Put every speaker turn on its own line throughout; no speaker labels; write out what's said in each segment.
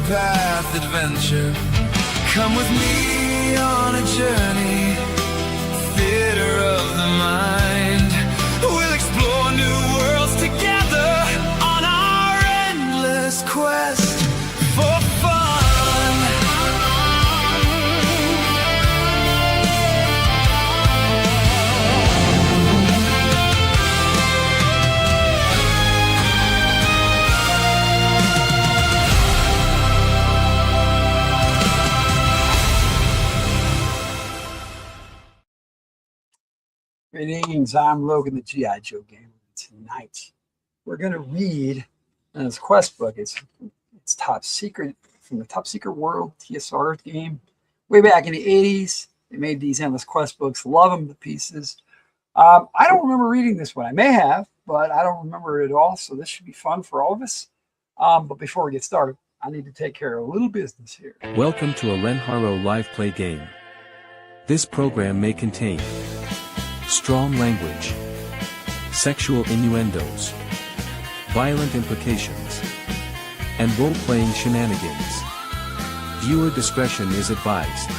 path adventure. Come with me on a journey, theater of the mind. We'll explore new worlds together on our endless quest for fun.
Greetings, I'm Logan, the G.I. Joe Gamer. Tonight, we're going to read this quest book. It's Top Secret, from the Top Secret World TSR game. Way back in the 80s, they made these endless quest books. Love them to pieces. I don't remember reading this one. I may have, but I don't remember it at all, so this should be fun for all of us. But before we get started, I need to take care of a little business here.
Welcome to a Renharo live play game. This program may contain strong language, sexual innuendos, violent implications, and role-playing shenanigans. Viewer discretion is advised.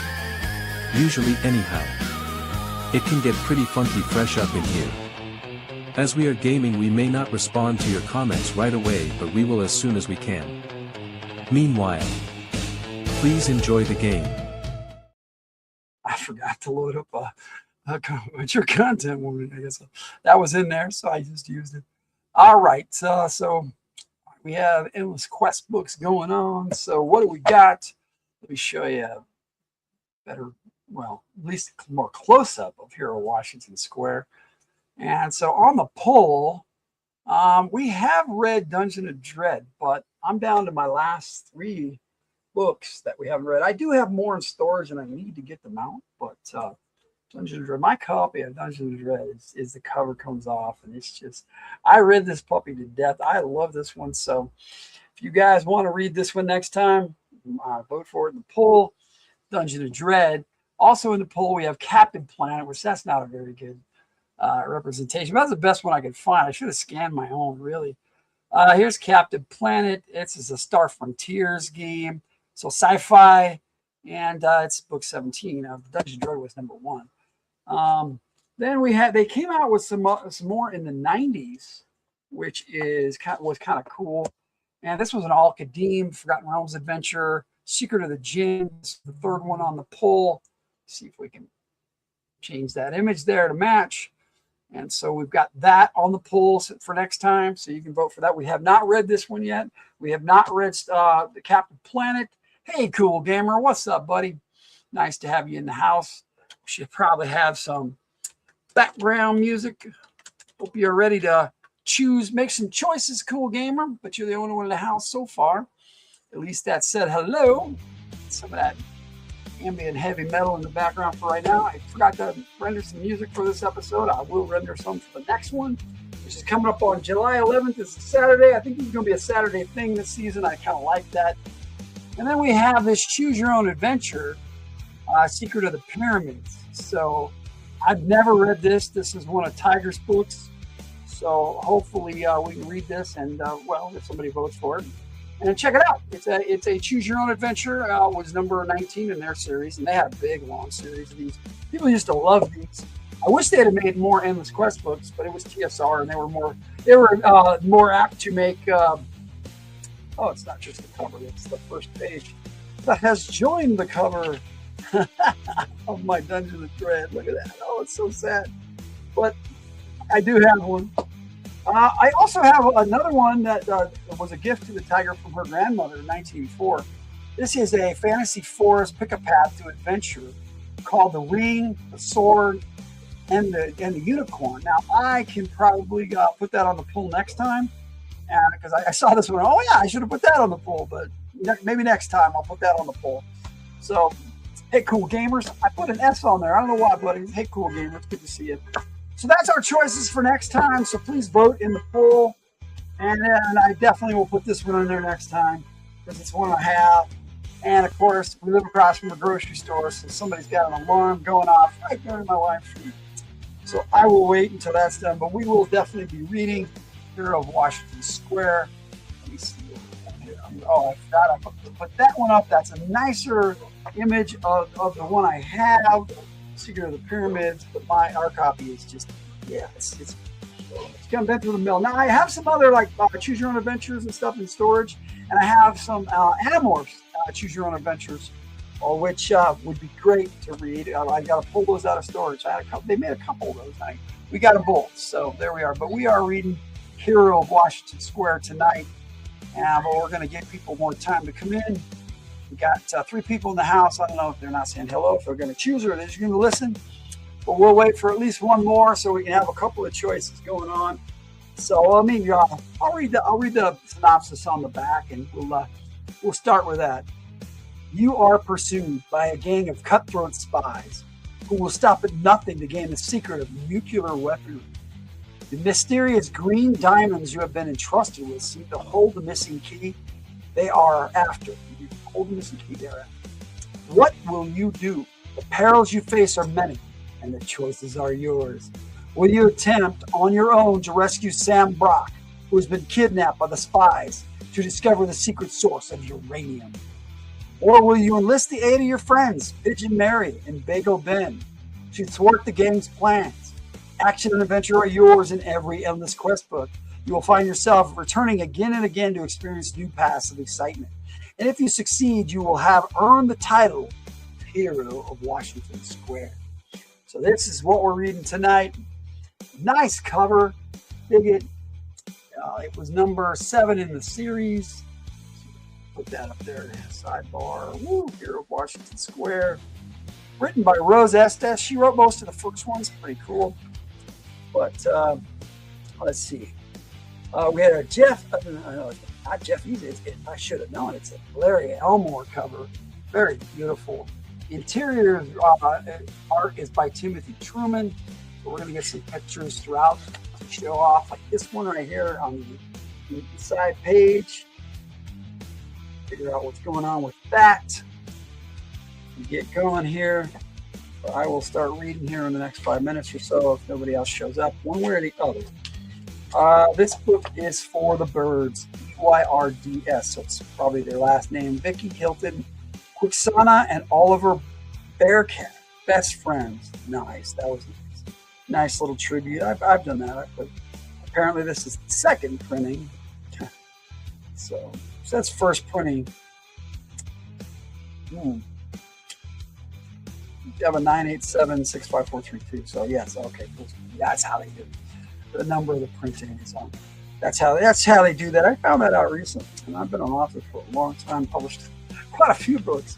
Usually anyhow. It can get pretty funky fresh up in here. As we are gaming, we may not respond to your comments right away, but we will as soon as we can. Meanwhile, please enjoy the game.
I forgot to load up mature content warning. I guess that was in there, so I just used it. All right, so we have endless quest books going on. So what do we got? Let me show you a better, well, at least more close-up of Hero Washington Square. And so on the poll, we have read Dungeon of Dread, but I'm down to my last 3 books that we haven't read. I do have more in storage, and I need to get them out, but Dungeon of Dread, my copy of Dungeon of Dread is the cover comes off, and it's just, I read this puppy to death. I love this one. So if you guys want to read this one next time, vote for it in the poll. Dungeon of Dread. Also in the poll, we have Captain Planet, which that's not a very good representation. That's the best one I could find. I should have scanned my own, really. Here's Captain Planet. It's a Star Frontiers game. So sci-fi, and it's book 17. Dungeon of Dread was number 1. Then they came out with some more in the 90s, which was kind of cool. And this was an Al-Qadim, Forgotten Realms adventure, Secret of the Jinns, the 3rd one on the poll. See if we can change that image there to match. And so we've got that on the poll for next time, so you can vote for that. We have not read this one yet. We have not read the Captain Planet. Hey, Cool Gamer, what's up, buddy? Nice to have you in the house. Should probably have some background music. Hope you're ready to make some choices, Cool Gamer, but you're the only one in the house so far. At least that said hello. Some of that ambient heavy metal in the background for right now. I forgot to render some music for this episode. I will render some for the next one, which is coming up on July 11th. It's a Saturday. I think it's going to be a Saturday thing this season. I kind of like that. And then we have this Choose Your Own Adventure, Secret of the Pyramids. So I've never read this. This is one of Tiger's books. So hopefully we can read this, and well, if somebody votes for it, and check it out. It's a Choose Your Own Adventure. Was number 19 in their series, and they had a big long series of these. People used to love these. I wish they had made more endless quest books, but it was TSR, and they were more apt to make. Oh, it's not just the cover; it's the first page that has joined the cover of my Dungeon of Dread. Look at that. Oh, it's so sad. But I do have one. I also have another one that was a gift to the tiger from her grandmother in 1984. This is a fantasy forest pick-a-path to adventure called The Ring, the Sword, and the Unicorn. Now, I can probably put that on the poll next time, because I saw this one. Oh, yeah, I should have put that on the poll, but maybe next time I'll put that on the poll. So, hey, Cool Gamers. I put an S on there. I don't know why, but hey, Cool Gamers. Good to see you. So that's our choices for next time. So please vote in the poll. And then I definitely will put this one on there next time because it's one I have. And of course, we live across from a grocery store, so somebody's got an alarm going off right during my live stream. So I will wait until that's done, but we will definitely be reading Hero of Washington Square. Let me see what we got here. I'm Oh, I forgot. I put that one up. That's a nicer image of the one I have, Secret of the Pyramids. But our copy is just, yeah, it's kind of been through the mill. Now I have some other like Choose Your Own Adventures and stuff in storage, and I have some Animorphs Choose Your Own Adventures, which would be great to read. I got to pull those out of storage. I had a couple. They made a couple of those. We got them both, so there we are. But we are reading Hero of Washington Square tonight, but we're going to give people more time to come in. We got 3 people in the house. I don't know if they're not saying hello, if they're going to choose or they're just going to listen. But we'll wait for at least one more so we can have a couple of choices going on. So I'll read the synopsis on the back, and we'll start with that. You are pursued by a gang of cutthroat spies who will stop at nothing to gain the secret of nuclear weaponry. The mysterious green diamonds you have been entrusted with seem to hold the missing key they are after. Hold the missing key they are after. What will you do? The perils you face are many, and the choices are yours. Will you attempt on your own to rescue Sam Brock, who has been kidnapped by the spies, to discover the secret source of uranium? Or will you enlist the aid of your friends, Pigeon Mary and Bagel Ben, to thwart the gang's plans? Action and adventure are yours in every endless quest book. You will find yourself returning again and again to experience new paths of excitement. And if you succeed, you will have earned the title Hero of Washington Square. So this is what we're reading tonight. Nice cover. Dig it. It was number 7 in the series. Put that up there, sidebar. Woo, Hero of Washington Square. Written by Rose Estes. She wrote most of the first ones. Pretty cool. But let's see. We had a Jeff, not Jeff Easy. I should have known. It's a Larry Elmore cover. Very beautiful. Interior art is by Timothy Truman. So we're going to get some pictures throughout to show off, like this one right here on the side page. Figure out what's going on with that. Get going here. But I will start reading here in the next 5 minutes or so if nobody else shows up, one way or the other. This book is for the birds, BYRDS, so it's probably their last name. Vicky Hilton, Quixana, and Oliver Bearcat, best friends. Nice, that was nice. Nice little tribute. I've done that, but apparently this is the second printing. So that's first printing. You have a 987-65432. So yes, okay, that's how they do it. The number of the printing is on. That's how they do that. I found that out recently, and I've been an author for a long time, published quite a few books.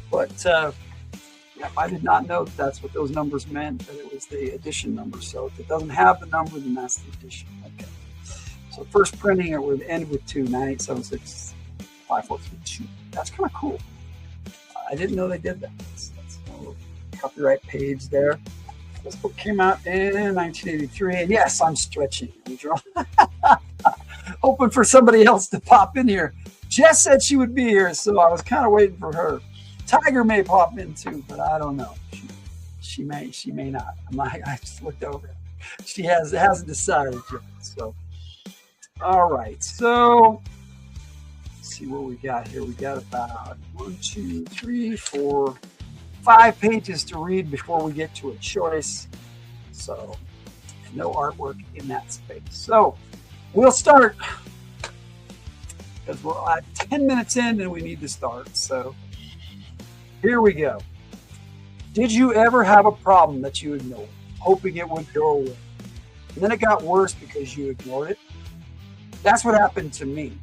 But I did not know that's what those numbers meant, that it was the edition number. So if it doesn't have the number, then that's the edition. Okay. So first printing, it would end with 2, 987-65432. That's kind of cool. I didn't know they did that. That's a little copyright page there. This book came out in 1983, and yes, I'm stretching. Hoping for somebody else to pop in here. Jess said she would be here, so I was kind of waiting for her. Tiger may pop in too, but I don't know. She may not. I just looked over. She hasn't decided yet. So, all right. So, let's see what we got here. We got about 1, 2, 3, 4, 5 pages to read before we get to a choice. So, no artwork in that space. So, we'll start because we're at 10 minutes in and we need to start. So, here we go. Did you ever have a problem that you ignored, hoping it would go away? And then it got worse because you ignored it? That's what happened to me.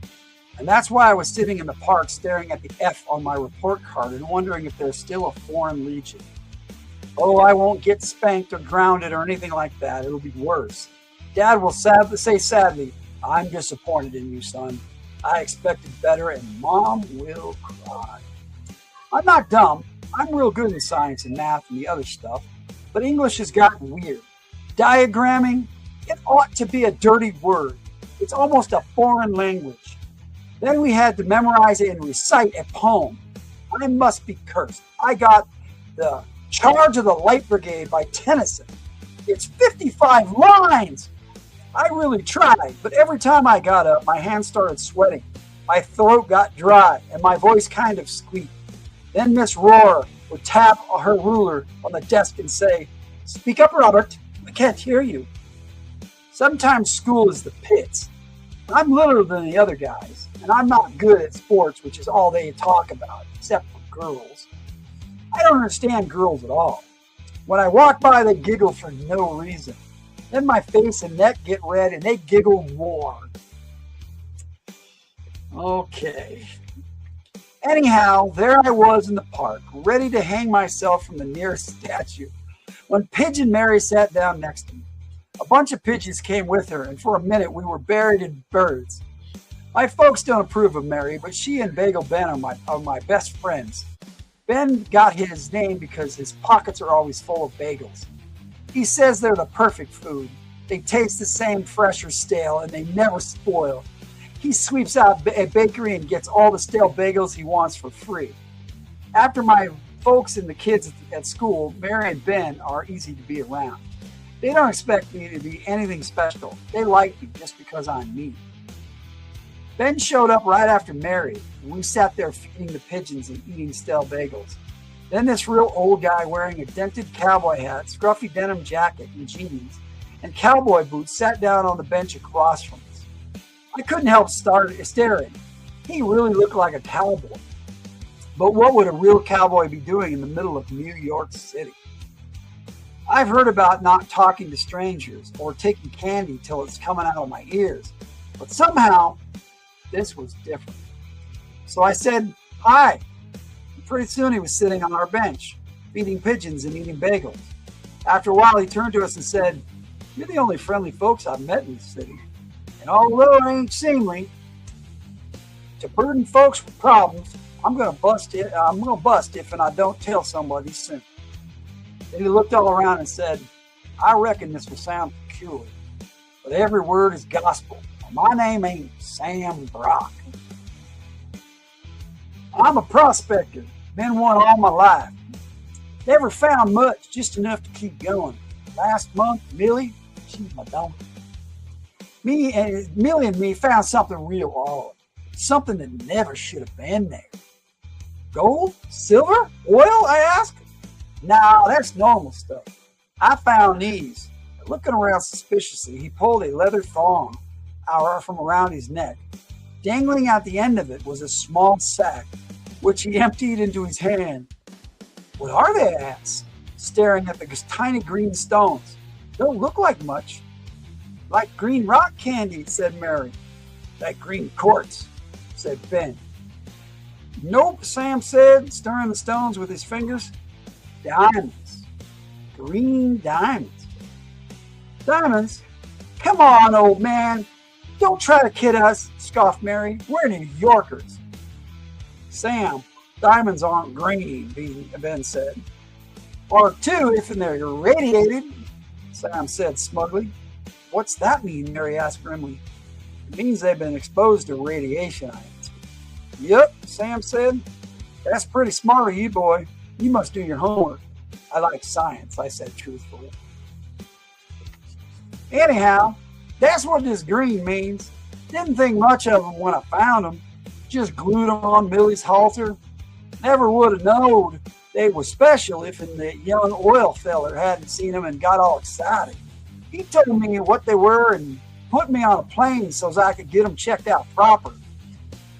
And that's why I was sitting in the park staring at the F on my report card and wondering if there's still a foreign legion. Oh, I won't get spanked or grounded or anything like that. It'll be worse. Dad will say sadly, I'm disappointed in you, son. I expected better, and Mom will cry. I'm not dumb. I'm real good in science and math and the other stuff, but English has gotten weird. Diagramming, it ought to be a dirty word. It's almost a foreign language. Then we had to memorize and recite a poem. I must be cursed. I got the Charge of the Light Brigade by Tennyson. It's 55 lines. I really tried, but every time I got up, my hands started sweating. My throat got dry and my voice kind of squeaked. Then Miss Roar would tap her ruler on the desk and say, "Speak up, Robert. I can't hear you." Sometimes school is the pits. I'm littler than the other guys, and I'm not good at sports, which is all they talk about, except for girls. I don't understand girls at all. When I walk by, they giggle for no reason. Then my face and neck get red, and they giggle more. Okay. Anyhow, there I was in the park, ready to hang myself from the nearest statue, when Pigeon Mary sat down next to me. A bunch of pigeons came with her, and for a minute we were buried in birds. My folks don't approve of Mary, but she and Bagel Ben are my best friends. Ben got his name because his pockets are always full of bagels. He says they're the perfect food. They taste the same, fresh or stale, and they never spoil. He sweeps out a bakery and gets all the stale bagels he wants for free. After my folks and the kids at school, Mary and Ben are easy to be around. They don't expect me to be anything special. They like me just because I'm me. Ben showed up right after Mary, and we sat there feeding the pigeons and eating stale bagels. Then this real old guy wearing a dented cowboy hat, scruffy denim jacket and jeans, and cowboy boots sat down on the bench across from us. I couldn't help staring. He really looked like a cowboy. But what would a real cowboy be doing in the middle of New York City? I've heard about not talking to strangers or taking candy till it's coming out of my ears, but somehow this was different. So I said, "Hi." And pretty soon he was sitting on our bench, feeding pigeons and eating bagels. After a while he turned to us and said, "You're the only friendly folks I've met in this city. And although it ain't seemly to burden folks with problems, I'm gonna bust if and I don't tell somebody soon." Then he looked all around and said, "I reckon this will sound peculiar, but every word is gospel. My name ain't Sam Brock. I'm a prospector, been one all my life. Never found much, just enough to keep going. Last month, Millie, she's my donkey. Millie and me found something real odd, something that never should have been there. Gold? Silver? Oil? I asked. Nah, that's normal stuff. I found these." Looking around suspiciously, he pulled a leather thong from around his neck. Dangling at the end of it was a small sack, which he emptied into his hand. "What are they?" I asked, staring at the tiny green stones. "Don't look like much." "Like green rock candy," said Mary. "Like green quartz," said Ben. "Nope," Sam said, stirring the stones with his fingers. "Diamonds. Green diamonds." "Diamonds? Come on, old man. Don't try to kid us," scoffed Mary. "We're New Yorkers." "Sam, diamonds aren't green," Ben said. "Or two if they're irradiated," Sam said smugly. "What's that mean?" Mary asked grimly. "It means they've been exposed to radiation," I answered. "Yep," Sam said. "That's pretty smart of you, boy. You must do your homework." "I like science," I said truthfully. "Anyhow, that's what this green means. Didn't think much of them when I found them. Just glued them on Millie's halter. Never would have known they were special if the young oil feller hadn't seen them and got all excited. He told me what they were and put me on a plane so as I could get them checked out proper.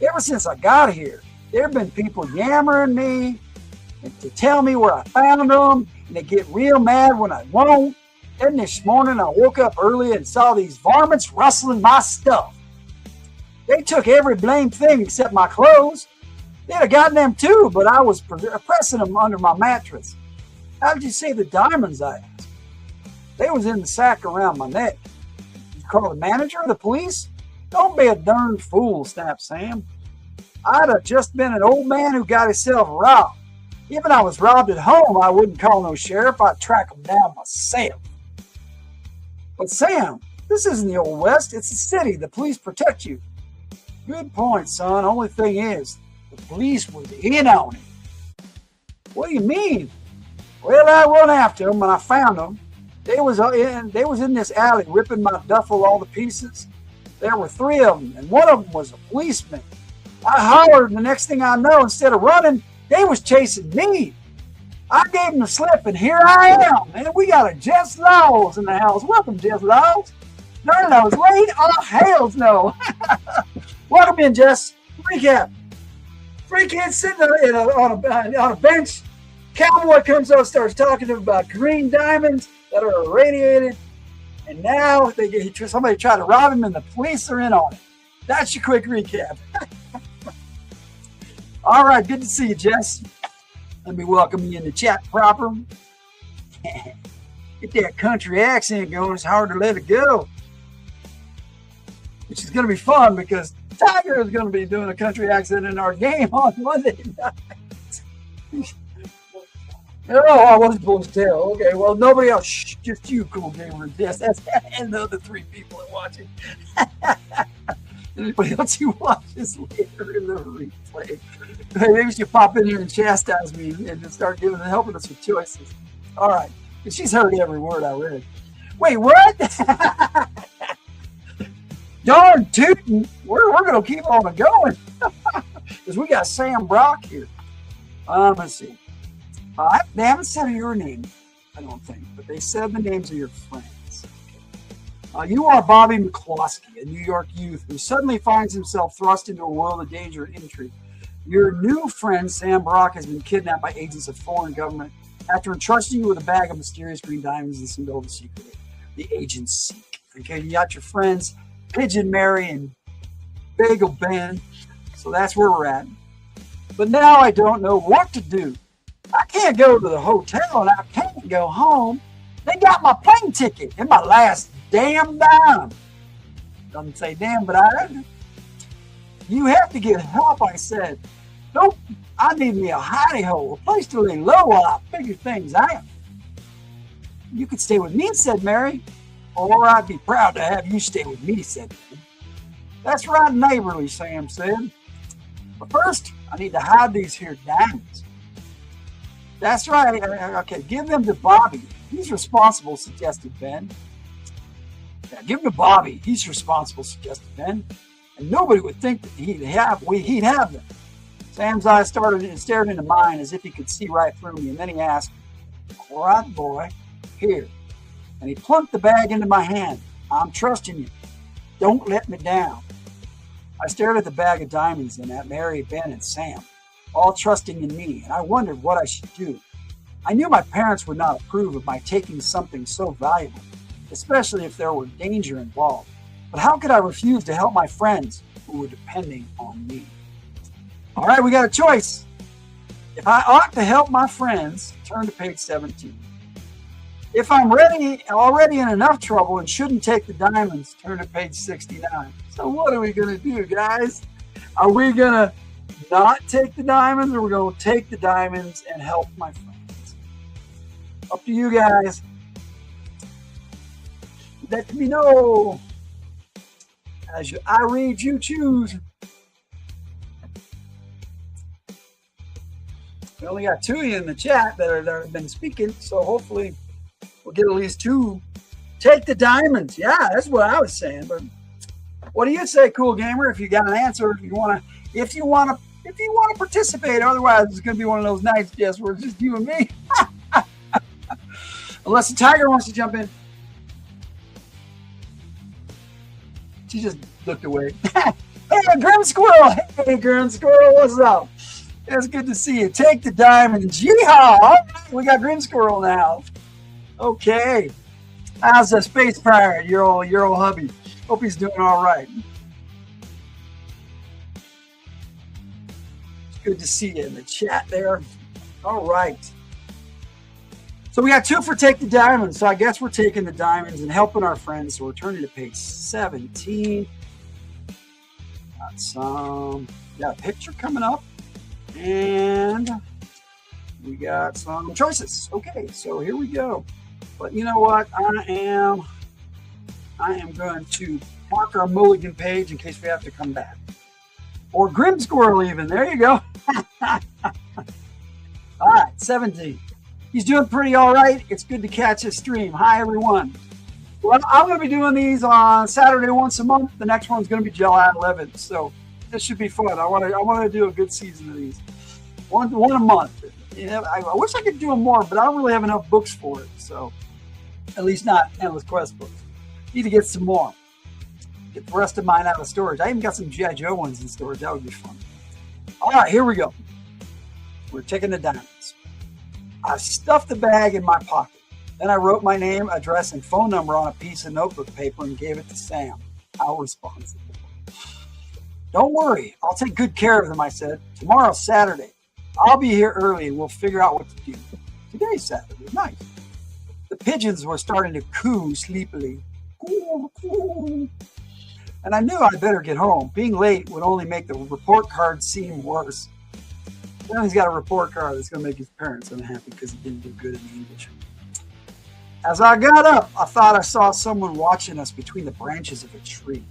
Ever since I got here, there have been people yammering me and to tell me where I found them, and they get real mad when I won't. Then this morning I woke up early and saw these varmints rustling my stuff. They took every blamed thing except my clothes. They'd have gotten them too, but I was pressing them under my mattress." "How did you see the diamonds?" I asked. "They was in the sack around my neck." "You call the manager of the police?" "Don't be a darn fool," snapped Sam. "I'd have just been an old man who got himself robbed. Even I was robbed at home, I wouldn't call no sheriff. I'd track him down myself." "But Sam, this isn't the Old West. It's the city. The police protect you." "Good point, son. Only thing is, the police was in on it." "What do you mean?" "Well, I run after them and I found them. They was in this alley ripping my duffel all to pieces. There were three of them, and one of them was a policeman. I hollered, and the next thing I know, instead of running, they was chasing me. I gave them the slip, and here I am. And we got a Jess Laws in the house. Welcome, Jess Laws. No, wait. Oh, hells no. Welcome in, Jess. Recap. Three kids sitting on a bench. Cowboy comes up, starts talking to them about green diamonds that are irradiated. And now somebody tried to rob him, and the police are in on it. That's your quick recap. All right, good to see you, Jess. Let me welcome you in the chat proper. Get that country accent going. It's hard to let it go. Which is going to be fun because Tiger is going to be doing a country accent in our game on Monday night. Oh, I wasn't supposed to tell. Okay, well, nobody else. Shh, just you, Cool Gamer. Yes, and the other three people are watching. Anybody else who watches later in the replay. Hey, maybe she pop in here and chastise me and just start helping us with choices. All right. She's heard every word I read. Wait, what? Darn tootin'. We're going to keep on going. Because we got Sam Brock here. Let's see. They haven't said your name, I don't think, but they said the names of your friends. You are Bobby McCloskey, a New York youth who suddenly finds himself thrust into a world of danger and intrigue. Your new friend, Sam Brock, has been kidnapped by agents of foreign government after entrusting you with a bag of mysterious green diamonds and some gold secret the agents seek. Okay, you got your friends, Pigeon Mary and Bagel Ben. So that's where we're at. But now I don't know what to do. I can't go to the hotel and I can't go home. They got my plane ticket and my last damn dime. Doesn't say damn, but you have to get help, I said. Nope, I need me a hidey hole, a place to lay low while I figure things out. You could stay with me, said Mary, or I'd be proud to have you stay with me, said Ben. That's right, neighborly, Sam said. But first, I need to hide these here diamonds. That's right. Okay, give them to Bobby. He's responsible, suggested Ben. Yeah, give them to Bobby. He's responsible, suggested Ben. And nobody would think that he'd have them. Sam's eyes stared into mine as if he could see right through me, and then he asked, "All right, boy, here." And he plunked the bag into my hand. "I'm trusting you. Don't let me down." I stared at the bag of diamonds and at Mary, Ben, and Sam, all trusting in me, and I wondered what I should do. I knew my parents would not approve of my taking something so valuable, especially if there were danger involved. But how could I refuse to help my friends who were depending on me? All right, we got a choice. If I ought to help my friends, turn to page 17. If I'm already in enough trouble and shouldn't take the diamonds, turn to page 69. So what are we going to do, guys? Are we going to not take the diamonds, or we're going to take the diamonds and help my friends? Up to you guys. Let me know. As I read, you choose. We only got two of you in the chat that have been speaking, so hopefully we'll get at least two. Take the diamonds. Yeah, that's what I was saying. But what do you say, Cool Gamer? If you got an answer, if you want to participate. Otherwise, it's going to be one of those nights, Jess, where it's just you and me. Unless the Tiger wants to jump in. She just looked away. Hey, Grim Squirrel. Hey, Grim Squirrel, what's up? It's good to see you. Take the diamonds. Yeehaw! All right, we got Grim Squirrel now. Okay. How's the space pirate, your old hubby? Hope he's doing all right. It's good to see you in the chat there. All right. So we got two for Take the Diamonds. So I guess we're taking the diamonds and helping our friends. So we're turning to page 17. Got a picture coming up. And we got some choices. Okay, so here we go. But you know what? I am going to mark our mulligan page in case we have to come back. Or Grim Squirrel even. There you go. All right, 17. He's doing pretty all right. It's good to catch his stream. Hi, everyone. Well, I'm going to be doing these on Saturday once a month. The next one's going to be July 11th. So This should be fun. I want to do a good season of these. One a month. You know, I wish I could do them more, but I don't really have enough books for it. So, at least not Endless Quest books. Need to get some more. Get the rest of mine out of storage. I even got some G.I. Joe ones in storage. That would be fun. All right, here we go. We're taking the diamonds. I stuffed the bag in my pocket. Then I wrote my name, address, and phone number on a piece of notebook paper and gave it to Sam. How responsible. Don't worry, I'll take good care of them, I said. Tomorrow's Saturday. I'll be here early and we'll figure out what to do. Today's Saturday. Nice. The pigeons were starting to coo sleepily. Coo, coo. And I knew I'd better get home. Being late would only make the report card seem worse. Now he's got a report card that's going to make his parents unhappy because he didn't do good in the English. As I got up, I thought I saw someone watching us between the branches of a tree.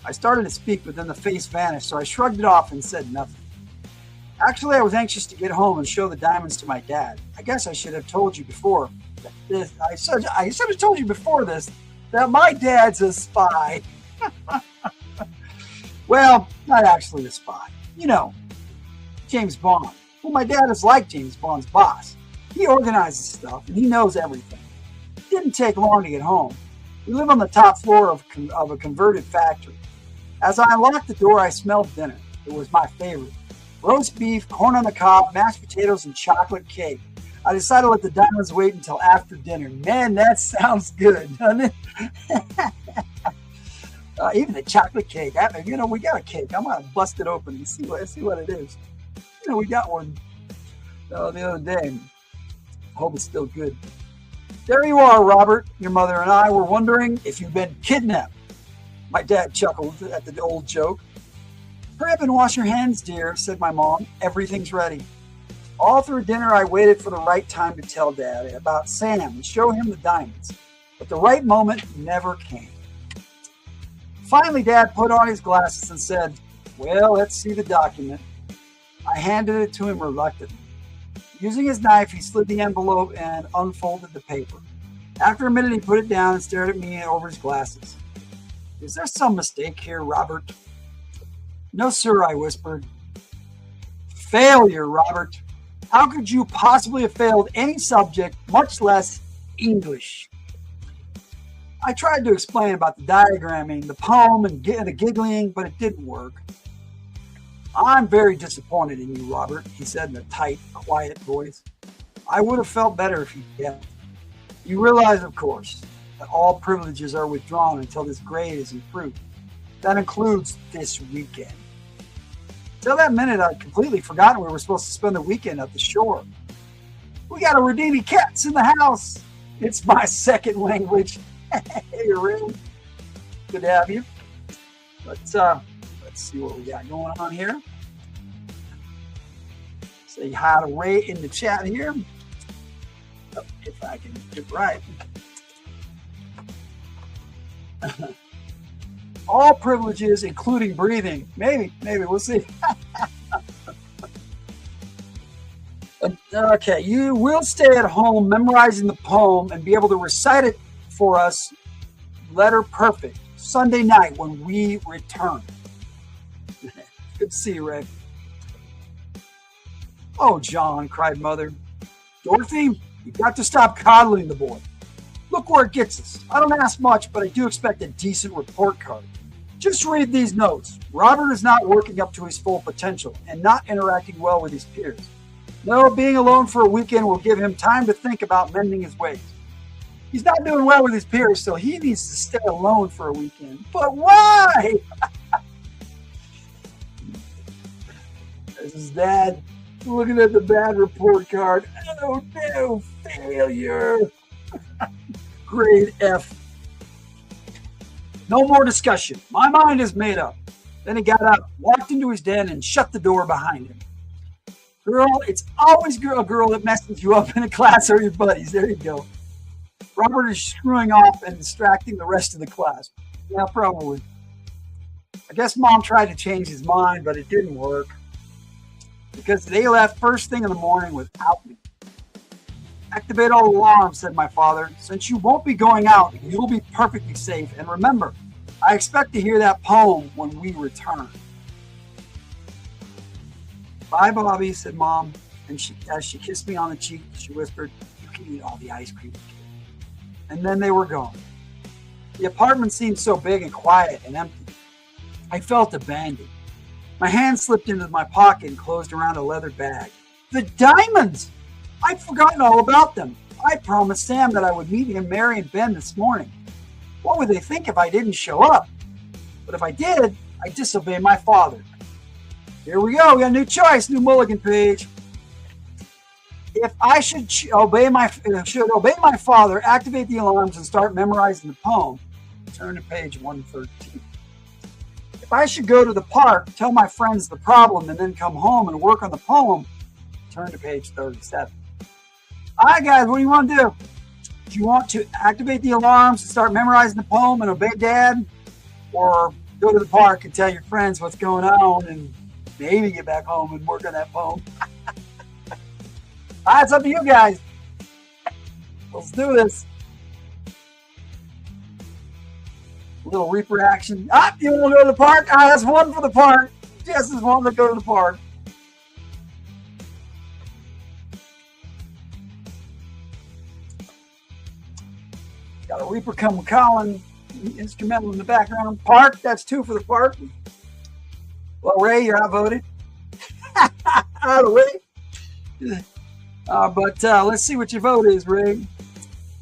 I started to speak, but then the face vanished, so I shrugged it off and said nothing. Actually, I was anxious to get home and show the diamonds to my dad. I guess I should have told you before. I should have told you before this that my dad's a spy. Well, not actually a spy. You know, James Bond. Well, my dad is like James Bond's boss. He organizes stuff and he knows everything. It didn't take long to get home. We live on the top floor of a converted factory. As I unlocked the door, I smelled dinner. It was my favorite. Roast beef, corn on the cob, mashed potatoes, and chocolate cake. I decided to let the diamonds wait until after dinner. Man, that sounds good, doesn't it? Even the chocolate cake. You know, we got a cake. I'm going to bust it open and see what it is. You know, we got one the other day. I hope it's still good. There you are, Robert. Your mother and I were wondering if you've been kidnapped. My dad chuckled at the old joke. Hurry up and wash your hands, dear, said my mom. Everything's ready. All through dinner, I waited for the right time to tell Dad about Sam and show him the diamonds. But the right moment never came. Finally, Dad put on his glasses and said, well, let's see the document. I handed it to him reluctantly. Using his knife, he slid the envelope and unfolded the paper. After a minute, he put it down and stared at me over his glasses. Is there some mistake here, Robert? No, sir, I whispered. Failure, Robert. How could you possibly have failed any subject, much less English? I tried to explain about the diagramming, the poem, and the giggling, but it didn't work. I'm very disappointed in you, Robert, he said in a tight, quiet voice. I would have felt better if you did. You realize, of course, that all privileges are withdrawn until this grade is improved. That includes this weekend. Till that minute, I'd completely forgotten we were supposed to spend the weekend at the shore. We got a Rodini cats in the house. It's my second language. Hey, really? Good to have you. Let's see what we got going on here. Say hi to Ray in the chat here. Oh, if I can get it right. All privileges, including breathing. Maybe, we'll see. Okay, you will stay at home memorizing the poem and be able to recite it for us, letter perfect, Sunday night when we return. Good to see you, Ray. Oh, John, cried Mother. Dorothy, you've got to stop coddling the boy. Look where it gets us. I don't ask much, but I do expect a decent report card. Just read these notes. Robert is not working up to his full potential and not interacting well with his peers. No, being alone for a weekend will give him time to think about mending his ways. He's not doing well with his peers, so he needs to stay alone for a weekend. But why? This is Dad looking at the bad report card. Oh no, failure. Grade F. No more discussion. My mind is made up. Then he got up, walked into his den, and shut the door behind him. Girl, it's always a girl that messes you up in a class or your buddies. There you go. Robert is screwing off and distracting the rest of the class. Yeah, probably. I guess Mom tried to change his mind, but it didn't work. Because they left first thing in the morning without me. Activate all alarms, said my father. Since you won't be going out, you'll be perfectly safe. And remember, I expect to hear that poem when we return. Bye, Bobby, said Mom. And as she kissed me on the cheek, she whispered, you can eat all the ice cream. And then they were gone. The apartment seemed so big and quiet and empty. I felt abandoned. My hand slipped into my pocket and closed around a leather bag. The diamonds! I'd forgotten all about them. I promised Sam that I would meet him, Mary, and Ben this morning. What would they think if I didn't show up? But if I did, I'd disobey my father. Here we go. We got a new choice, new mulligan page. If I should obey my father, activate the alarms, and start memorizing the poem, turn to page 113. If I should go to the park, tell my friends the problem, and then come home and work on the poem, turn to page 37. All right, guys, what do you want to do? Do you want to activate the alarms and start memorizing the poem and obey Dad? Or go to the park and tell your friends what's going on and maybe get back home and work on that poem? All right, it's up to you guys. Let's do this. A little Reaper action. You want to go to the park? That's one for the park. Jess is wanting to go to the park. Got a Reaper come calling, instrumental in the background. Park, that's two for the park. Well, Ray, you're outvoted. Out of the way. But let's see what your vote is, Ray.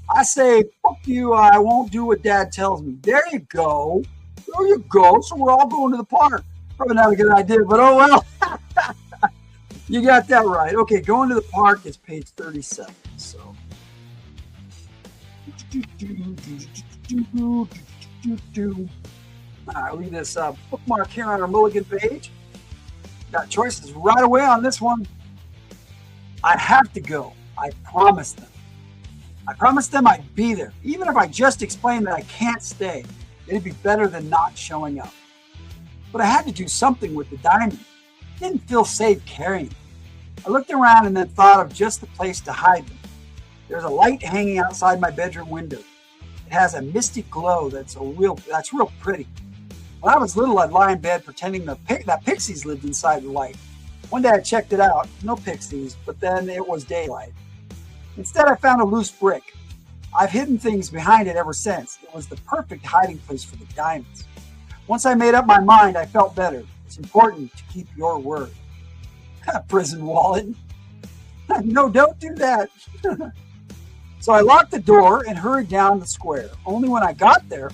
I say, fuck you, I won't do what Dad tells me. There you go. There you go. So we're all going to the park. Probably not a good idea, but oh well. You got that right. Okay, going to the park is page 37. So. All right, leave this bookmark here on our mulligan page. Got choices right away on this one. I have to go. I promised them. I promised them I'd be there. Even if I just explained that I can't stay, it'd be better than not showing up. But I had to do something with the diamond. It didn't feel safe carrying it. I looked around and then thought of just the place to hide them. There's a light hanging outside my bedroom window. It has a misty glow that's real pretty. When I was little, I'd lie in bed pretending that pixies lived inside the light. One day I checked it out, no pixies, but then it was daylight. Instead, I found a loose brick. I've hidden things behind it ever since. It was the perfect hiding place for the diamonds. Once I made up my mind, I felt better. It's important to keep your word. Prison wallet. No, don't do that. So I locked the door and hurried down the square. Only when I got there,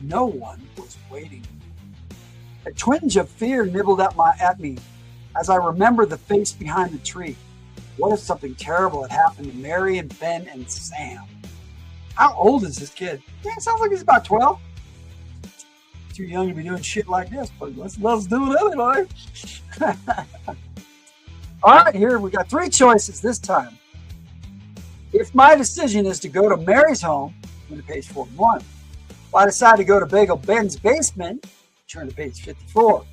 no one was waiting. A twinge of fear nibbled at me as I remembered the face behind the tree. What if something terrible had happened to Mary and Ben and Sam? How old is this kid? Yeah, it sounds like he's about 12. Too young to be doing shit like this, but let's do it anyway. All right, here we got three choices this time. If my decision is to go to Mary's home, turn to page 41. If I decide to go to Bagel Ben's basement, turn to page 54.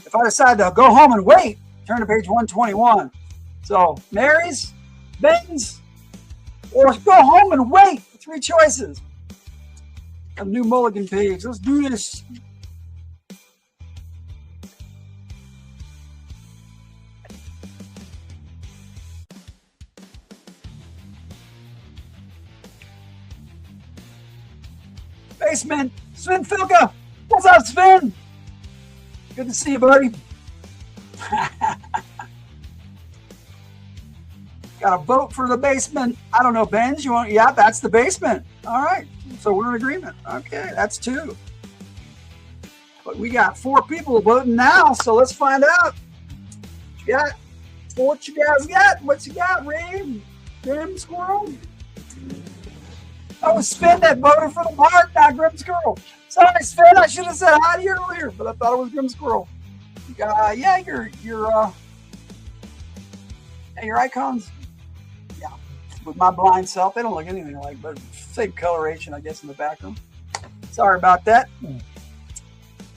If I decide to go home and wait, turn to page 121. So, Mary's, Ben's, or go home and wait. Three choices. A new mulligan page. Let's do this. Basement. Sven Filka. What's up, Sven? Good to see you, buddy. Got a vote for the basement. I don't know, Benz, you want? Yeah, that's the basement. All right. So we're in agreement. Okay, that's two. But we got 4 people voting now, so let's find out. What you guys got? What you got, Ray? Grim Squirrel? Oh, Sven that voted for the park, not Grim Squirrel. Sorry, Sven, I should have said hi to you earlier, but I thought it was Grim Squirrel. Yeah, your icons. Yeah, with my blind self, they don't look anything alike, but same coloration, I guess, in the background. Sorry about that.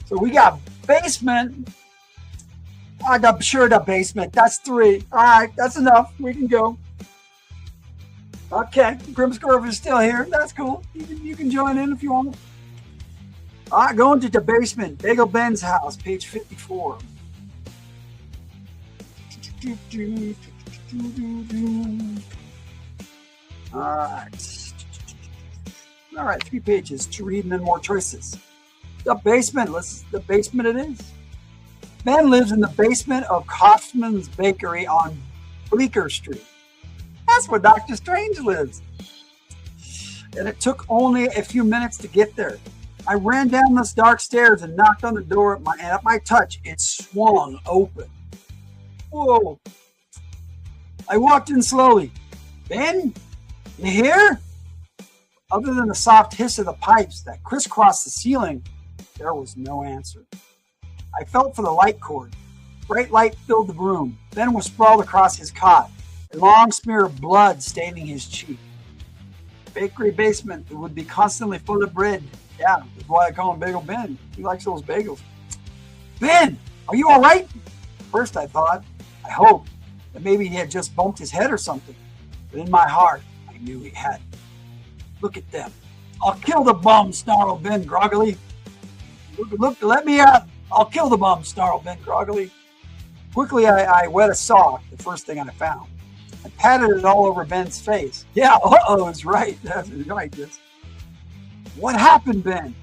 So we got basement. Sure, the basement. That's 3. All right, that's enough. We can go. Okay, Grimsgrove is still here. That's cool. You can join in if you want. All right, going to the basement. Bagel Ben's house, page 54. All right. All right, 3 pages to read and then more choices. The basement. The basement it is. Ben lives in the basement of Kaufman's Bakery on Bleecker Street. That's where Dr. Strange lives. And it took only a few minutes to get there. I ran down those dark stairs and knocked on the door, and at my touch, it swung open. Whoa. I walked in slowly. Ben, you here? Other than the soft hiss of the pipes that crisscrossed the ceiling, there was no answer. I felt for the light cord. Bright light filled the room. Ben was sprawled across his cot, a long smear of blood staining his cheek. Bakery basement that would be constantly full of bread. Yeah, that's why I call him Bagel Ben. He likes those bagels. Ben, are you all right? First I thought, I hoped, that maybe he had just bumped his head or something. But in my heart, I knew he hadn't. Look at them. I'll kill the bum, snarled Ben groggily. Look, let me out. I'll kill the bum, snarled Ben groggily. Quickly, I wet a sock, the first thing I found, and patted it all over Ben's face. Yeah, it's right. That's right. What happened, Ben?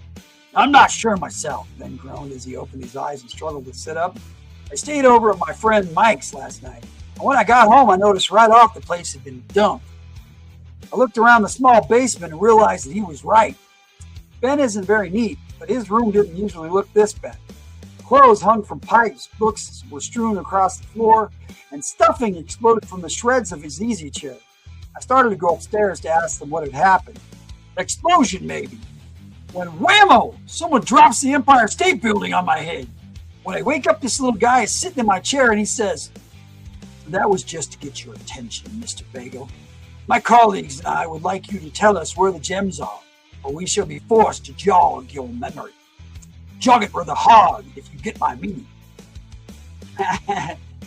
I'm not sure myself, Ben groaned as he opened his eyes and struggled to sit up. I stayed over at my friend Mike's last night, and when I got home, I noticed right off the place had been dumped. I looked around the small basement and realized that he was right. Ben isn't very neat, but his room didn't usually look this bad. Clothes hung from pipes, books were strewn across the floor, and stuffing exploded from the shreds of his easy chair. I started to go upstairs to ask them what had happened. An explosion, maybe. When whammo, someone drops the Empire State Building on my head. When I wake up, this little guy is sitting in my chair and he says, "That was just to get your attention, Mr. Bagel. My colleagues and I would like you to tell us where the gems are, or we shall be forced to jog your memory. Jog it rather hard, if you get my meaning."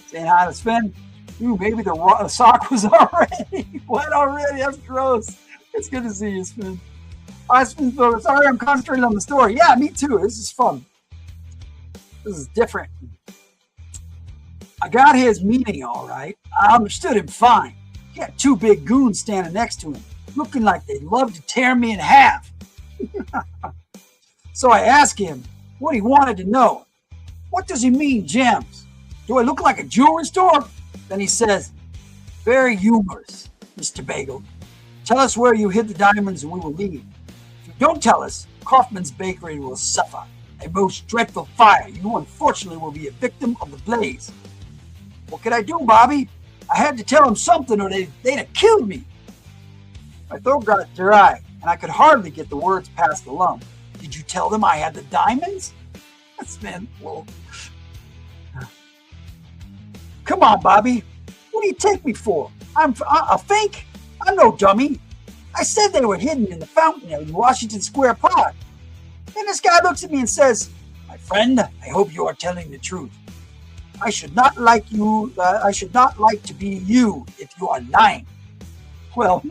Saying hi to Sven. Ooh, maybe the sock was already wet already. That's gross. It's good to see you, Sven. Hi, Sven. Sorry, I'm concentrating on the story. Yeah, me too. This is fun. This is different. I got his meaning all right. I understood him fine. He had 2 big goons standing next to him, looking like they'd love to tear me in half. So I asked him what he wanted to know. What does he mean, gems? Do I look like a jewelry store? Then he says, very humorous, Mr. Bagel. Tell us where you hid the diamonds and we will leave. If you don't tell us, Kaufman's Bakery will suffer a most dreadful fire. You unfortunately will be a victim of the blaze. What could I do, Bobby? I had to tell him something or they'd have killed me. My throat got dry and I could hardly get the words past the lump. Did you tell them I had the diamonds? That's man. Whoa. Come on, Bobby. What do you take me for? I'm a fake? I'm no dummy. I said they were hidden in the fountain in Washington Square Park. And this guy looks at me and says, my friend, I hope you are telling the truth. I should not like to be you if you are lying. Well,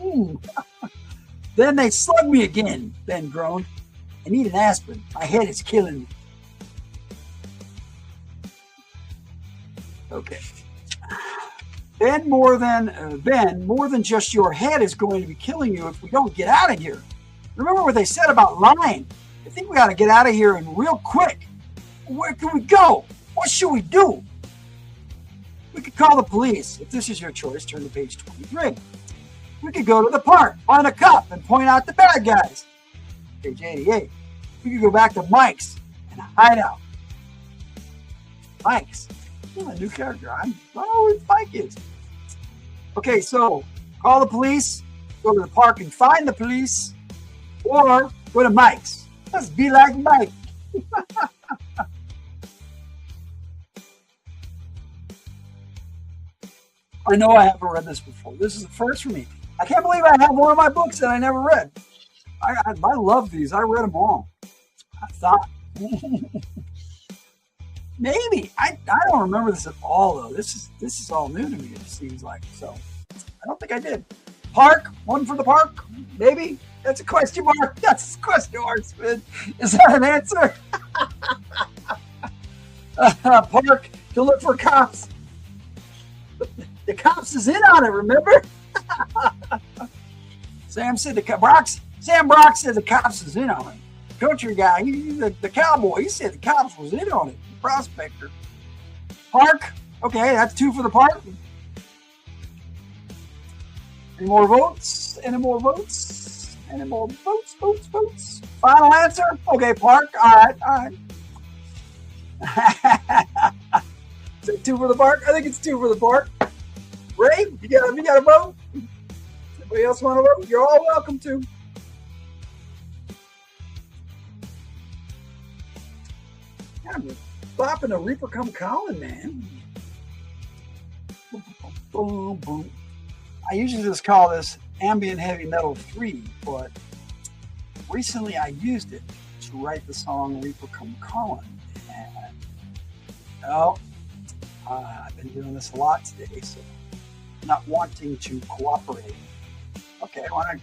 Then they slug me again, Ben groaned. I need an aspirin. My head is killing me. Okay. Ben, more than just your head is going to be killing you if we don't get out of here. Remember what they said about lying. I think we got to get out of here and real quick. Where can we go? What should we do? We could call the police. If this is your choice, turn to page 23. We could go to the park, find a cop, and point out the bad guys. Page 88. We could go back to Mike's and hide out. Mike's. A new character. I don't know who Mike is. Okay, so call the police, go to the park and find the police, or go to Mike's. Let's be like Mike. I know I haven't read this before. This is the first for me. I can't believe I have one of my books that I never read. I love these. I read them all. I thought... Maybe. I don't remember this at all, though. This is all new to me, it seems like. So I don't think I did. Park? One for the park? Maybe? That's a question mark. That's a question mark, Spin. Is that an answer? Park to look for cops. The cops is in on it, remember? Sam said Sam Brock said the cops is in on it. Country guy, the cowboy, he said the cops was in on it. The prospector. Park. Okay, that's 2 for the park. Any more votes? Any more votes? Any more votes? Votes? Final answer? Okay, park. All right. Is it 2 for the park? I think it's 2 for the park. Ray, you got a vote? Anybody else want to vote? You're all welcome to. I'm bopping a Reaper Come Calling, man. Boom, boom. I usually just call this Ambient Heavy Metal 3, but recently I used it to write the song Reaper Come Calling. And, I've been doing this a lot today, so not wanting to cooperate. Okay, I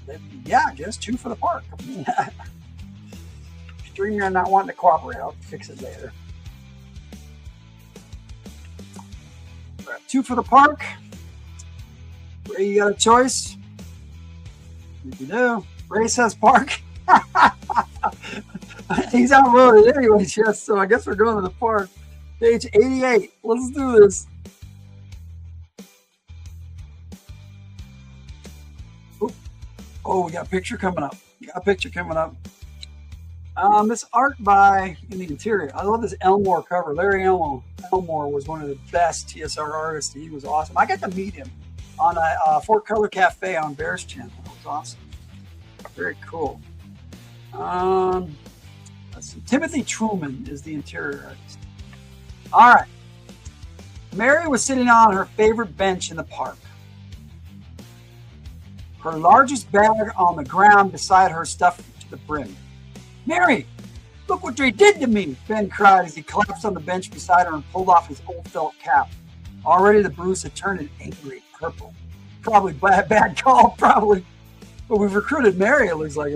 guess 2 for the park. Streamer not wanting to cooperate. I'll fix it later. 2 for the park. Ray, you got a choice? You do. Ray says park. He's outvoted anyway, yes, so I guess we're going to the park. Page 88. Let's do this. Oop. Oh, we got a picture coming up. This art by in the interior. I love this Elmore cover. Larry Elmore was one of the best TSR artists. He was awesome. I got to meet him on a Fort Color Cafe on Bear's Channel. That was awesome. Very cool. Let's see. Timothy Truman is the interior artist. All right. Mary was sitting on her favorite bench in the park. Her largest bag on the ground beside her stuffed to the brim. Mary, look what they did to me, Ben cried as he collapsed on the bench beside her and pulled off his old felt cap. Already the bruise had turned an angry purple. Probably bad call, probably. But we've recruited Mary, it looks like.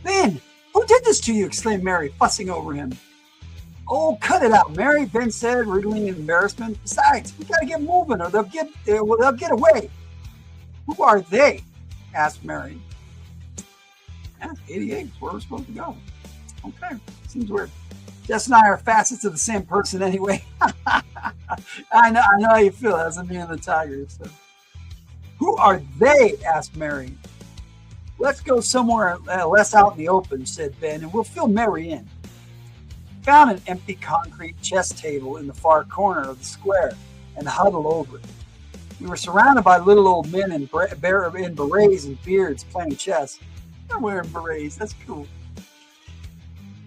Ben, who did this to you? Exclaimed Mary, fussing over him. Oh, cut it out, Mary, Ben said, wriggling in embarrassment. Besides, we gotta get moving or they'll get away. Who are they? Asked Mary. 88 is where we're supposed to go. Okay, seems weird. Jess and I are facets of the same person anyway. I know how you feel. That's me and the Tigers. So. Who are they? Asked Mary. Let's go somewhere less out in the open, said Ben, and we'll fill Mary in. Found an empty concrete chess table in the far corner of the square and huddled over it. We were surrounded by little old men in berets and beards playing chess. They're wearing berets. That's cool.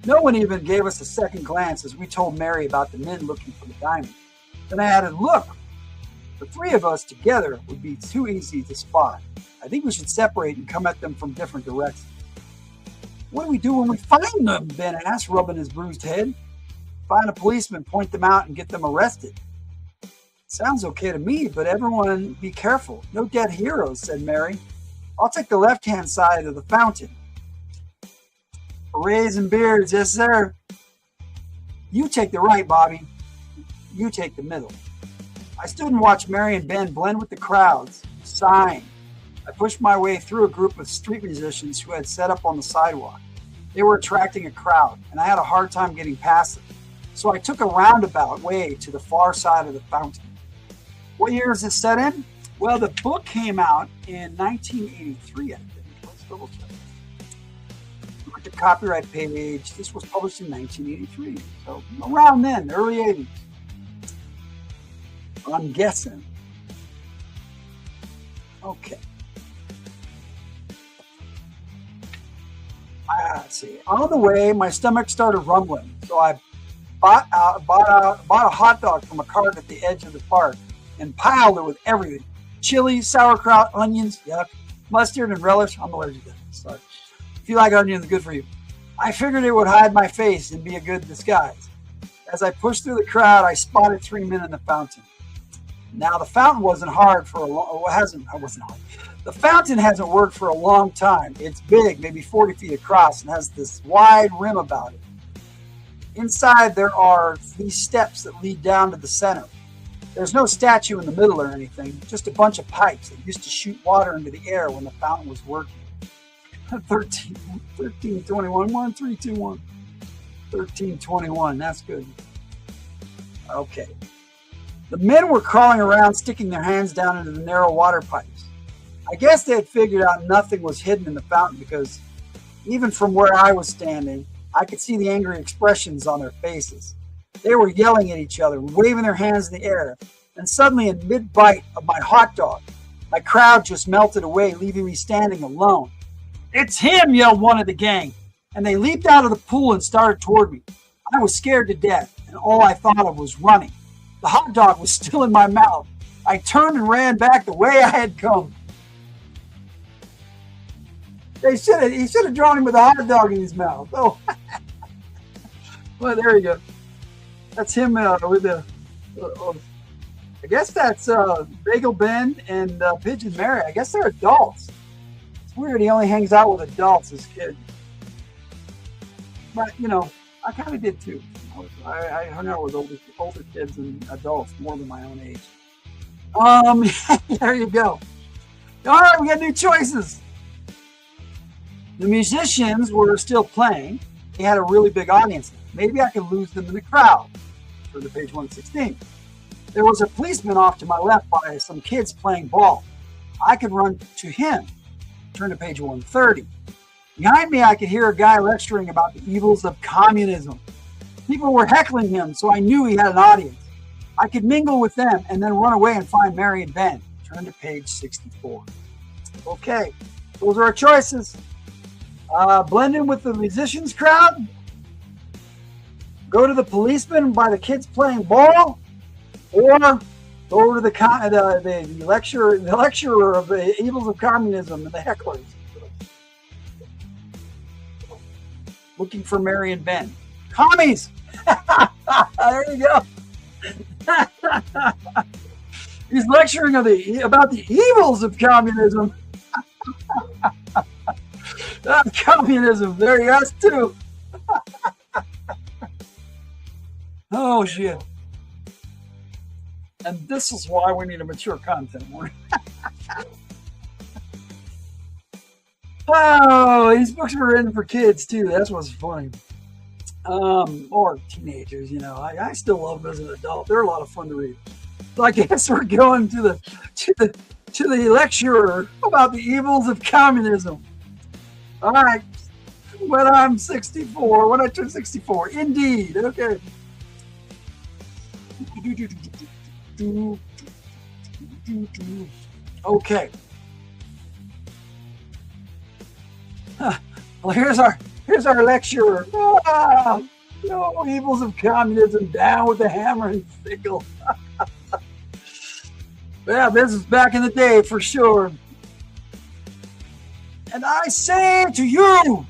No one even gave us a second glance as we told Mary about the men looking for the diamond. Then I added, look, the 3 of us together would be too easy to spot. I think we should separate and come at them from different directions. What do we do when we find them? Ben asked, rubbing his bruised head. Find a policeman, point them out, and get them arrested. Sounds okay to me, but everyone be careful. No dead heroes, said Mary. I'll take the left-hand side of the fountain. Berets and beards, yes, sir. You take the right, Bobby. You take the middle. I stood and watched Mary and Ben blend with the crowds, sighing. I pushed my way through a group of street musicians who had set up on the sidewalk. They were attracting a crowd, and I had a hard time getting past them. So I took a roundabout way to the far side of the fountain. What year is this set in? Well, the book came out in 1983, I think. Let's double check. Look at the copyright page. This was published in 1983. So around then, early 80s. I'm guessing. Okay. Let's see. On the way, my stomach started rumbling, so I bought a hot dog from a cart at the edge of the park and piled it with everything. Chili, sauerkraut, onions, yuck, mustard, and relish. I'm allergic to that. Sorry. If you like onions, good for you. I figured it would hide my face and be a good disguise. As I pushed through the crowd, I spotted 3 men in the fountain. Now, the fountain wasn't hard for a long... The fountain hasn't worked for a long time. It's big, maybe 40 feet across, and has this wide rim about it. Inside, there are these steps that lead down to the center. There's no statue in the middle or anything, just a bunch of pipes that used to shoot water into the air when the fountain was working. 1321, 1321. 1321, that's good. Okay. The men were crawling around, sticking their hands down into the narrow water pipes. I guess they had figured out nothing was hidden in the fountain because even from where I was standing, I could see the angry expressions on their faces. They were yelling at each other, waving their hands in the air, and suddenly in mid-bite of my hot dog, my crowd just melted away, leaving me standing alone. "It's him!" yelled one of the gang, and they leaped out of the pool and started toward me. I was scared to death, and all I thought of was running. The hot dog was still in my mouth. I turned and ran back the way I had come. He should have drawn him with a hot dog in his mouth. Oh, well, there you go. That's him with the. I guess that's Bagel Ben and Pigeon Mary. I guess they're adults. It's weird. He only hangs out with adults as kids. But you know, I kind of did too. I hung out with older kids and adults more than my own age. There you go. All right, we got new choices. The musicians were still playing. They had a really big audience. Maybe I could lose them in the crowd. For the page 116. There was a policeman off to my left by some kids playing ball. I could run to him. Turn to page 130. Behind me, I could hear a guy lecturing about the evils of communism. People were heckling him, so I knew he had an audience. I could mingle with them and then run away and find Mary and Ben. Turn to page 64. Okay, those are our choices. Blend in with the musicians crowd. Go to the policeman by the kids playing ball, or go to the lecturer of the evils of communism and the hecklers. Looking for Mary and Ben. Commies! There you go. He's lecturing about the evils of communism. Communism. There you go, too. Oh, shit. And this is why we need a mature content warning. Oh, these books were written for kids, too. That's what's funny. Or teenagers, you know. I still love them as an adult. They're a lot of fun to read. So I guess we're going to the lecturer about the evils of communism. All right. When I'm 64, when I turn 64. Indeed. Okay. Okay. Well, here's our lecturer. No evils of communism. Down with the hammer and sickle. Yeah, this is back in the day for sure. And I say to you,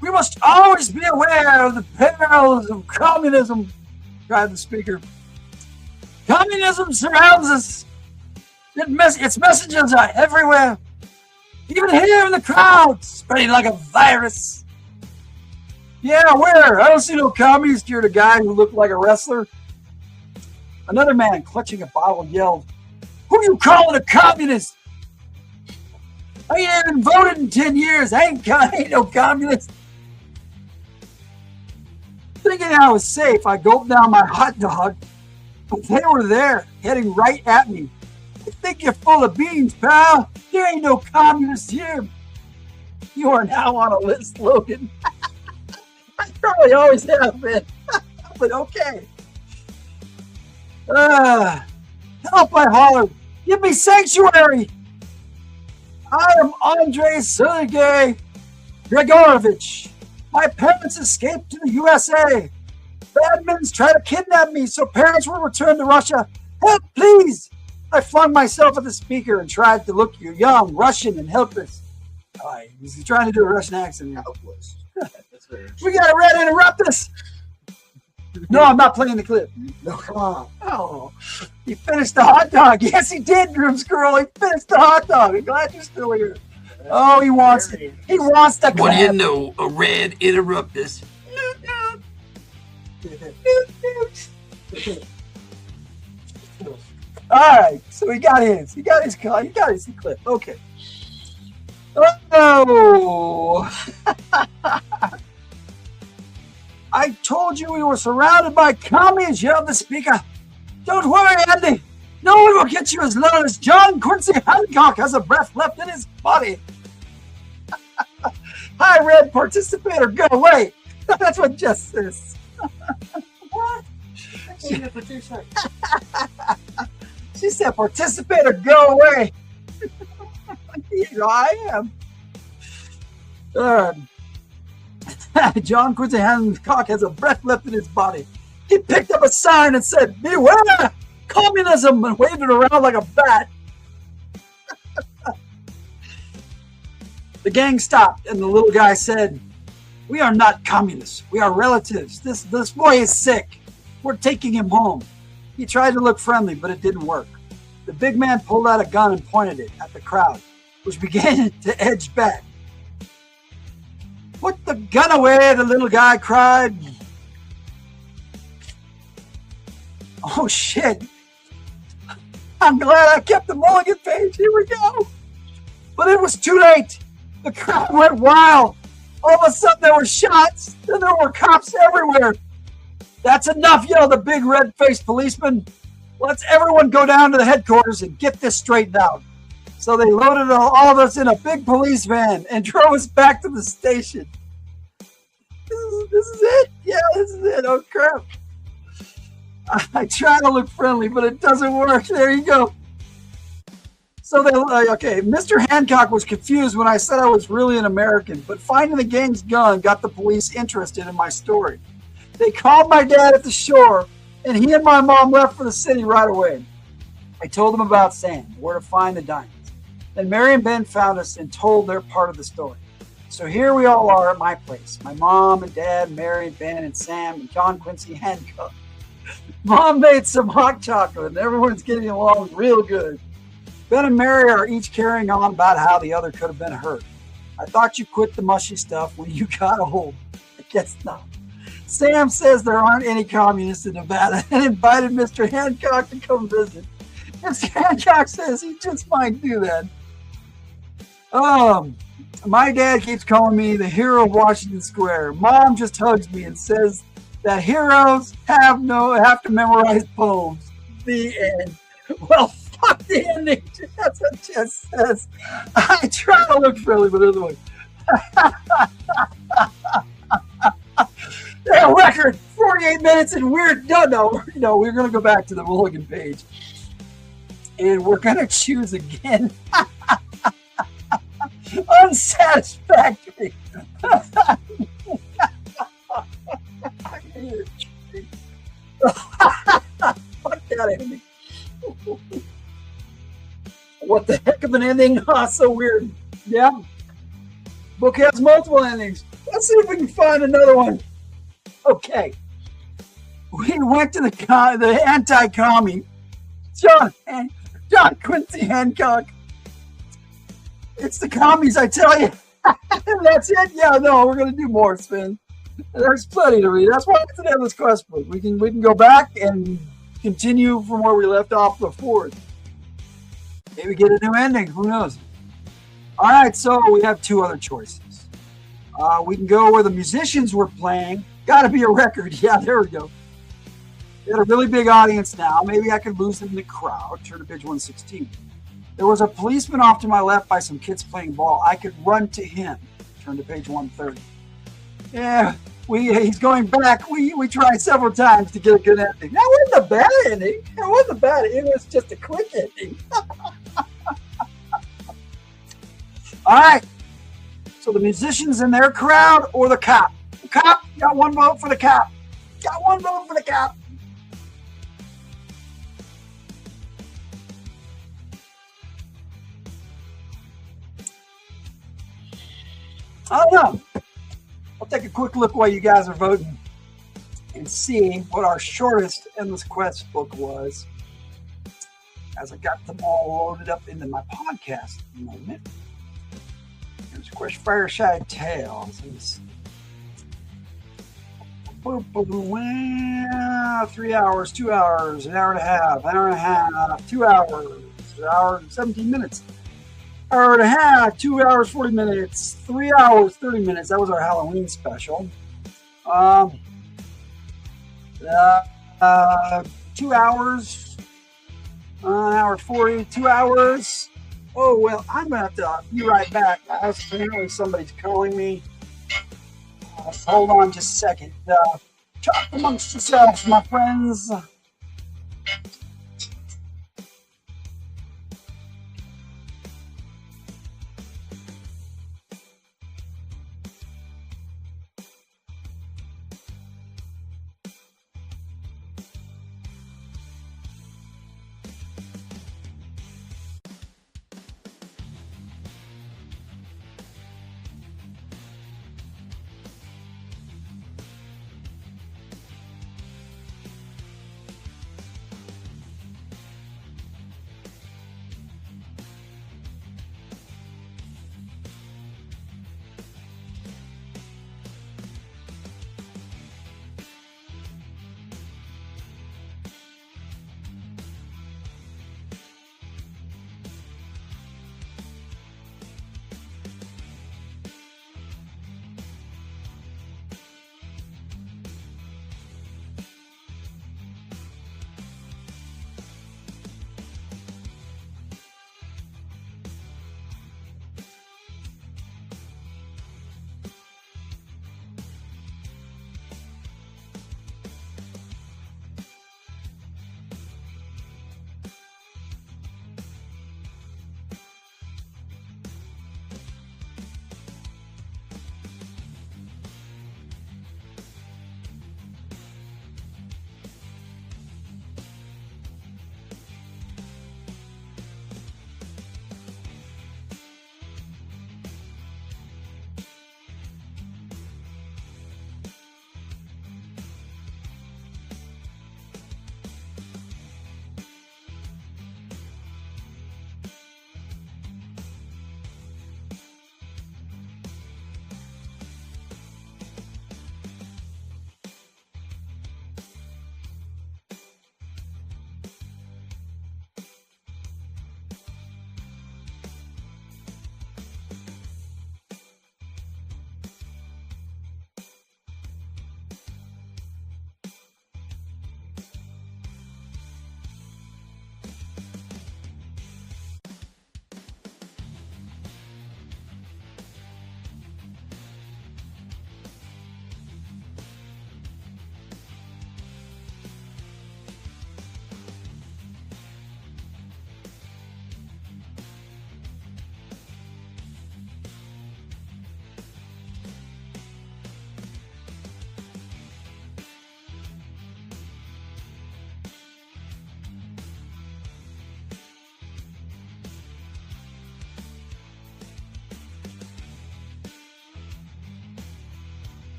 we must always be aware of the perils of communism, cried the speaker. Communism surrounds us. Its messages are everywhere. Even here in the crowd, spreading like a virus. Yeah, where? I don't see no commies, jeered a guy who looked like a wrestler. Another man, clutching a bottle, yelled, "Who you calling a communist? I ain't even voted in 10 years. I ain't no communist." Thinking I was safe, I gulped down my hot dog, but they were there, heading right at me. "I think you're full of beans, pal. There ain't no communist here. You are now on a list, Logan." I probably always have been, but okay. Help, I hollered. Give me sanctuary. I am Andrei Sergei Grigorovich. My parents escaped to the USA. Badmans try to kidnap me, so parents will return to Russia. Help, please. I flung myself at the speaker and tried to look young, Russian, and helpless. He's trying to do a Russian accent. Helpless. We got to red interrupt this. No, I'm not playing the clip. No, come on. Oh, he finished the hot dog. Yes, he did, Groom Squirrel. He finished the hot dog. I'm glad you're still here. Oh, he wants to. He wants to.
What do you know? A red interrupt this.
All right, so he got his clip. Okay. Oh, I told you we were surrounded by commies, yelled the speaker. Don't worry, Andy. No one will get you as low as John Quincy Hancock has a breath left in his body. Hi, Red, participate or go away. That's what Jess says. What? She said, participate or go away. Here I am. John Quincy Hancock has a breath left in his body. He picked up a sign and said, beware communism, and waved it around like a bat. The gang stopped, and the little guy said, we are not communists. We are relatives. This boy is sick. We're taking him home. He tried to look friendly, but it didn't work. The big man pulled out a gun and pointed it at the crowd, which began to edge back. Put the gun away, the little guy cried. Oh, shit. I'm glad I kept the mulligan page. Here we go. But it was too late. The crowd went wild. All of a sudden, there were shots. Then there were cops everywhere. That's enough, yelled the big red-faced policeman. Let's everyone go down to the headquarters and get this straightened out. So they loaded all of us in a big police van and drove us back to the station. This is it. Yeah, this is it. Oh, crap. I try to look friendly, but it doesn't work. There you go. So okay, Mr. Hancock was confused when I said I was really an American, but finding the gang's gun got the police interested in my story. They called my dad at the shore, and he and my mom left for the city right away. I told them about Sam, where to find the diamonds. Then Mary and Ben found us and told their part of the story. So here we all are at my place. My mom and dad, Mary, Ben, and Sam, and John Quincy Hancock. Mom made some hot chocolate, and everyone's getting along real good. Ben and Mary are each carrying on about how the other could have been hurt. I thought you quit the mushy stuff when you got old. I guess not. Sam says there aren't any communists in Nevada and invited Mr. Hancock to come visit. Mr. Hancock says he just might do that. My dad keeps calling me the hero of Washington Square. Mom just hugs me and says that heroes have to memorize poems. The end. Well, fuck the ending. That's what Jess says. I try to look friendly, but other way. That record, 48 minutes, and we're done. No, we're going to go back to the mulligan page. And we're going to choose again. Unsatisfactory. Fuck that ending. What the heck of an ending? Oh, so weird. Yeah. Book has multiple endings. Let's see if we can find another one. Okay. We went to the anti-commie. John Quincy Hancock. It's the commies, I tell you. That's it? Yeah, no, we're going to do more, Sven. There's plenty to read. That's why it's an endless quest book. We can go back and continue from where we left off before. Maybe get a new ending. Who knows? All right, so we have two other choices. We can go where the musicians were playing. Got to be a record. Yeah, there we go. They had a really big audience now. Maybe I could lose them in the crowd. Turn to page 116. There was a policeman off to my left by some kids playing ball. I could run to him. Turn to page 130. Yeah, he's going back. We tried several times to get a good ending. That wasn't a bad ending. It wasn't bad. It was just a quick ending. All right. So the musicians in their crowd or the cop? The cop, got one vote for the cop. Got one vote for the cop. I don't know. I'll take a quick look while you guys are voting and see what our shortest Endless Quest book was, as I got them all loaded up into my podcast at the moment. Here's Quest Fireside Tales. Well, 3 hours, 2 hours, an hour and a half, 2 hours, an hour and 17 minutes, hour and a half, 2 hours, 40 minutes, 3 hours, 30 minutes. That was our Halloween special. 2 hours, an hour 40, 2 hours. Oh, well, I'm going to have to be right back. Apparently somebody's calling me. Hold on just a second. Talk amongst yourselves, my friends.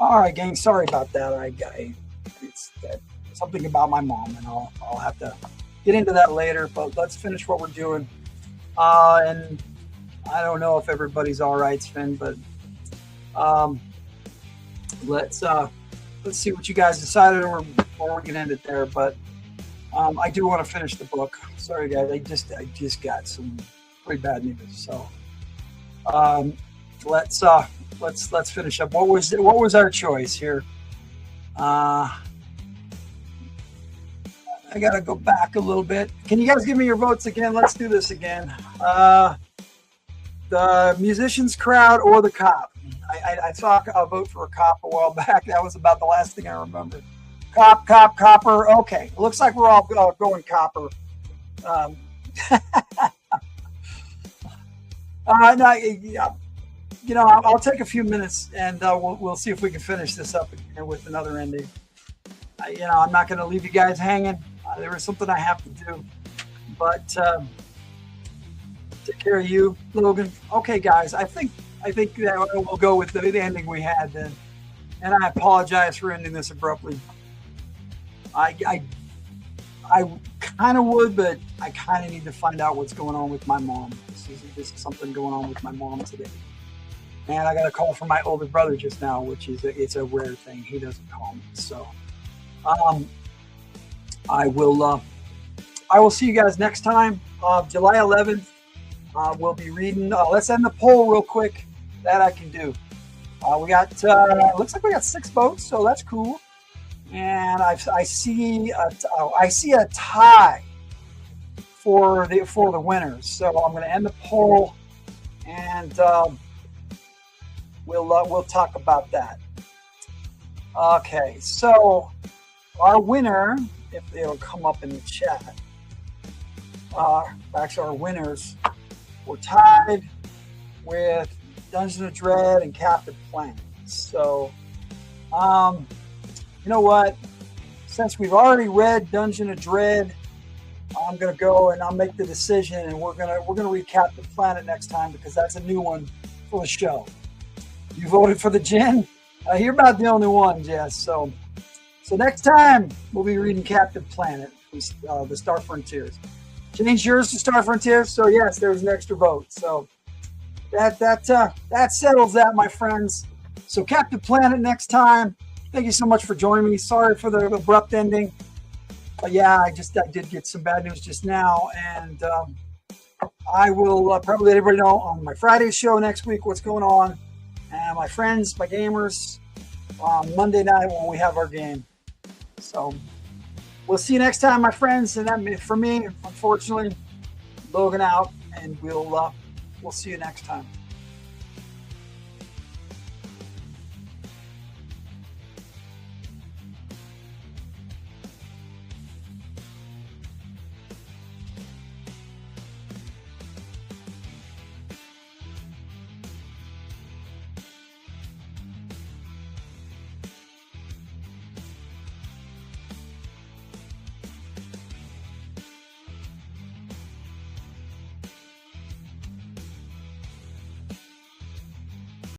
All right, gang. Sorry about that. It's something about my mom, and I'll have to get into that later. But let's finish what we're doing. And I don't know if everybody's all right, Sven, but let's see what you guys decided, or we can end it there. But I do want to finish the book. Sorry, guys. I just got some pretty bad news. So let's finish up. What was our choice here? I gotta go back a little bit. Can you guys give me your votes again? Let's do this again. The musicians crowd or the cop? I saw a vote for a cop a while back. That was about the last thing I remember. Copper. Okay, looks like we're all going copper. I'll take a few minutes, and we'll see if we can finish this up with another ending. I'm not going to leave you guys hanging. There was something I have to do, but take care of you, Logan. Okay, guys, I think that we'll go with the ending we had then, and I apologize for ending this abruptly. I kind of would, but I kind of need to find out what's going on with my mom. This is something going on with my mom today. And I got a call from my older brother just now, which it's a rare thing. He doesn't call me. So I will see you guys next time. July 11th, we'll be reading. Let's end the poll real quick. That I can do. We got looks like we got 6 votes, so that's cool. And I see a tie for the winners. So I'm going to end the poll, and we'll talk about that. Okay, so our winner, if it'll come up in the chat, actually our winners were tied with Dungeon of Dread and Captive Planet. So, you know what? Since we've already read Dungeon of Dread, I'm gonna go and I'll make the decision, and we're gonna read Captive Planet next time, because that's a new one for the show. You voted for the Djinn? You're about the only one, Jess. So next time we'll be reading Captive Planet, the Star Frontiers. Change yours to Star Frontiers. So yes, there was an extra vote. So that settles that, my friends. So Captive Planet next time. Thank you so much for joining me. Sorry for the abrupt ending. But yeah, I did get some bad news just now, and I will probably let everybody know on my Friday show next week what's going on, and my friends, my gamers, on Monday night when we have our game. So we'll see you next time, my friends. And that, for me, unfortunately, Logan out, and we'll see you next time.